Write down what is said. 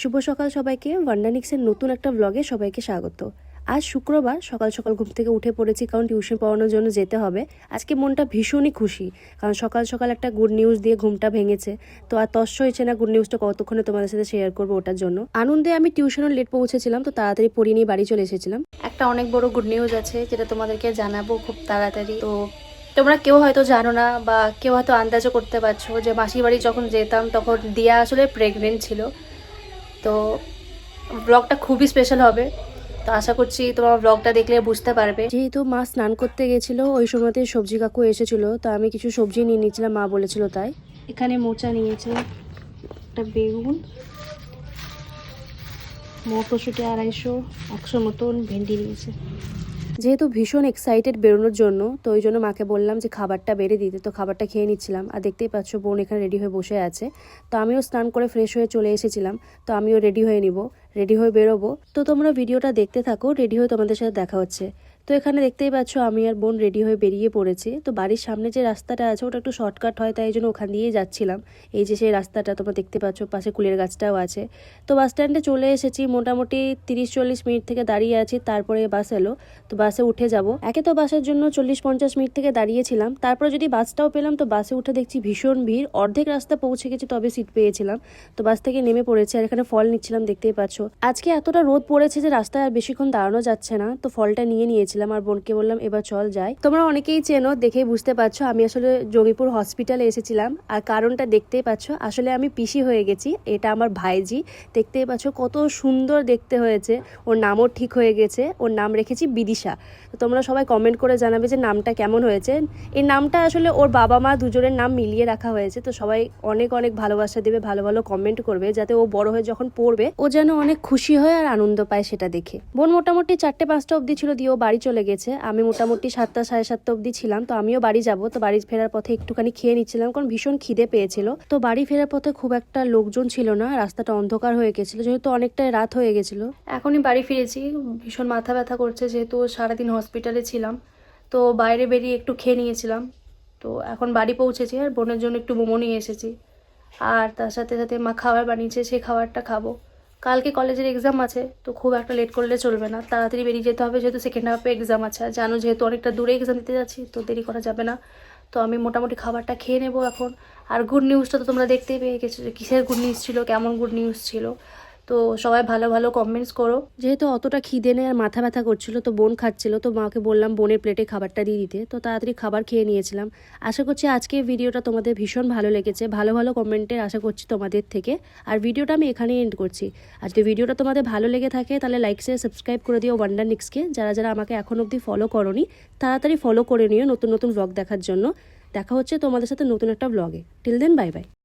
শুভ সকাল সবাইকে। ওয়ান্ডারনিক্সের নতুন একটা ব্লগে সবাইকে স্বাগত। আজ শুক্রবার সকাল সকাল ঘুম থেকে উঠে পড়েছি, কারণ টিউশন পড়ানোর জন্য যেতে হবে। আজকে মনটা ভীষণই খুশি, কারণ সকাল সকাল একটা গুড নিউজ দিয়ে ঘুমটা ভেঙেছে। তো আর তস্য হয়েছে না গুড নিউজটা কতক্ষণে তোমাদের সাথে শেয়ার করবো, ওটার জন্য আনন্দে আমি টিউশনও লেট পৌঁছেছিলাম, তো তাড়াতাড়ি পড়িয়ে নিয়ে বাড়ি চলে এসেছিলাম। একটা অনেক বড় গুড নিউজ আছে, যেটা তোমাদেরকে জানাবো খুব তাড়াতাড়ি। তো তোমরা কেউ হয়তো জানো না, বা কেউ হয়তো আন্দাজও করতে পারছো যে মাসির বাড়ি যখন যেতাম তখন দিয়া আসলে প্রেগনেন্ট ছিল। তো ব্লগটা খুবই স্পেশাল হবে, তো আশা করছি তোমার ব্লগটা দেখলে বুঝতে পারবে। যেহেতু মা স্নান করতে গেছিলো, ওই সময়তে সবজি কাকু এসেছিল, তো আমি কিছু সবজি নিয়ে নিয়েছিলাম, মা বলেছিল তাই। এখানে মোচা নিয়েছে, একটা বেগুন, মটরশুঁটি 250, 100 মতন ভেন্ডি নিয়েছে। যেহেতু ভীষণ এক্সাইটেড বেরোনোর জন্য, তো ওই জন্য মাকে বললাম যে খাবারটা বেড়ে দিতে। তো খাবারটা খেয়ে নিচ্ছিলাম, আর দেখতেই পাচ্ছ বোন এখানে রেডি হয়ে বসে আছে। তো আমিও স্নান করে ফ্রেশ হয়ে চলে এসেছিলাম, তো আমিও রেডি হয়ে নিব, রেডি হয়ে বেরোবো। তো তোমরা ভিডিওটা দেখতে থাকো, রেডি হয়ে তোমাদের সাথে দেখা হচ্ছে। তো এখানে দেখতেই পাচ্ছ আমি আর বোন রেডি হয়ে বেরিয়ে পড়েছি। তো বাড়ির সামনে যে রাস্তাটা আছে ওটা একটু শর্টকাট হয়, তাই জন্য ওখান দিয়েই যাচ্ছিলাম। এই যে সেই রাস্তাটা তোমরা দেখতে পাচ্ছ, পাশে কুলের গাছটাও আছে। তো বাস স্ট্যান্ডে চলে এসেছি, মোটামুটি 30-40 মিনিট থেকে দাঁড়িয়ে আছি, তারপরে বাস এলো। তো বাসে উঠে যাব। একে তো বাসের জন্য 40-50 মিনিট থেকে দাঁড়িয়েছিলাম, তারপরে যদি বাসটাও পেলাম, তো বাসে উঠে দেখছি ভীষণ ভিড়। অর্ধেক রাস্তা পৌঁছে গেছি, তবে সিট পেয়েছিলাম। তো বাস থেকে নেমে পড়েছে, আর এখানে ফল নিচ্ছিলাম, দেখতেই পাচ্ছ। আজকে এতটা রোদ পড়েছে যে রাস্তায় আর বেশিক্ষণ দাঁড়ানো যাচ্ছে না, তো ফলটা নিয়ে নিয়েছিলাম আর বোনকে বললাম এবার চল যাই। তোমরা অনেকেই চেনো, দেখেই বুঝতে পারছো আমি আসলে জঙ্গিপুর হসপিটালে এসেছিলাম, আর কারণটা দেখতেই পাচ্ছ, আসলে আমি পিসি হয়ে গেছি। এটা আমার ভাইজি, দেখতেই পাচ্ছ কত সুন্দর দেখতে হয়েছে। ওর নামও ঠিক হয়ে গেছে, ওর নাম রেখেছি বিদিশা। তো তোমরা সবাই কমেন্ট করে জানাবে যে নামটা কেমন হয়েছে। এই নামটা আসলে ওর বাবা মা দুজনের নাম মিলিয়ে রাখা হয়েছে। তো সবাই অনেক অনেক ভালোবাসা দেবে, ভালো ভালো কমেন্ট করবে, যাতে ও বড় হয়ে যখন পড়বে ও যেন অনেক খুশি হয় আর আনন্দ পায় সেটা দেখে। বোন মোটামুটি 4টে-5টা অবধি ছিল, দিয়ে ও বাড়ি চলে গেছে। আমি মোটামুটি 7টা-7:30 অবধি ছিলাম। তো আমিও বাড়ি যাব, তো বাড়ি ফেরার পথে একটুখানি খেয়ে নিচ্ছিলাম, কারণ ভীষণ খিদে পেয়েছিল। তো বাড়ি ফেরার পথে খুব একটা লোকজন ছিল না, রাস্তাটা অন্ধকার হয়ে গেছিল, যেহেতু অনেকটাই রাত হয়ে গেছিল। এখনই বাড়ি ফিরেছি, ভীষণ মাথা ব্যথা করছে, যেহেতু সারাদিন হসপিটালে ছিলাম। তো বাইরে বেরিয়ে একটু খেয়ে নিয়েছিলাম। তো এখন বাড়ি পৌঁছেছি, আর বোনের জন্য একটু মোমো নিয়ে এসেছি, আর তার সাথে সাথে মা খাবার বানিয়েছে, সেই খাবারটা খাবো। কালকে কলেজের এক্সাম আছে, তো খুব একটা লেট করলে চলবে না, তাড়াতাড়ি বেরিয়ে যেতে হবে, যেহেতু সেকেন্ড হাফে এক্সাম আছে। আর জানো যেহেতু অনেকটা দূরে এক্সাম দিতে যাচ্ছি, তো দেরি করা যাবে না। তো আমি মোটামুটি খাবারটা খেয়ে নেবো এখন। আর গুড নিউজটা তো তোমরা দেখতেই পেয়ে গেছো, কিসের গুড নিউজ ছিল, কেমন গুড নিউজ ছিল। তো সবাই ভালো ভালো কমেন্টস করো। যেহেতু অতটা খিদে নেই আর মাথা ব্যথা করছিল, তো বোন খাচ্ছিল, তো মাকে বললাম বোনের প্লেটে খাবারটা দিয়ে দিতে। তো তাড়াতাড়ি খাবার খেয়ে নিয়েছিলাম। আশা করছি আজকে ভিডিওটা তোমাদের ভীষণ ভালো লেগেছে, ভালো ভালো কমেন্টের আশা করছি তোমাদের থেকে। আর ভিডিওটা আমি এখানেই এন্ড করছি। আর যদি ভিডিওটা তোমাদের ভালো লেগে থাকে, তাহলে লাইক শেয়ার সাবস্ক্রাইব করে দিও ওয়ান্ডারনিক্সকে। যারা যারা আমাকে এখন অবধি ফলো করোনি, তাড়াতাড়ি ফলো করে নিও নতুন নতুন ব্লগ দেখার জন্য। দেখা হচ্ছে তোমাদের সাথে নতুন একটা ব্লগে। Till then, bye by.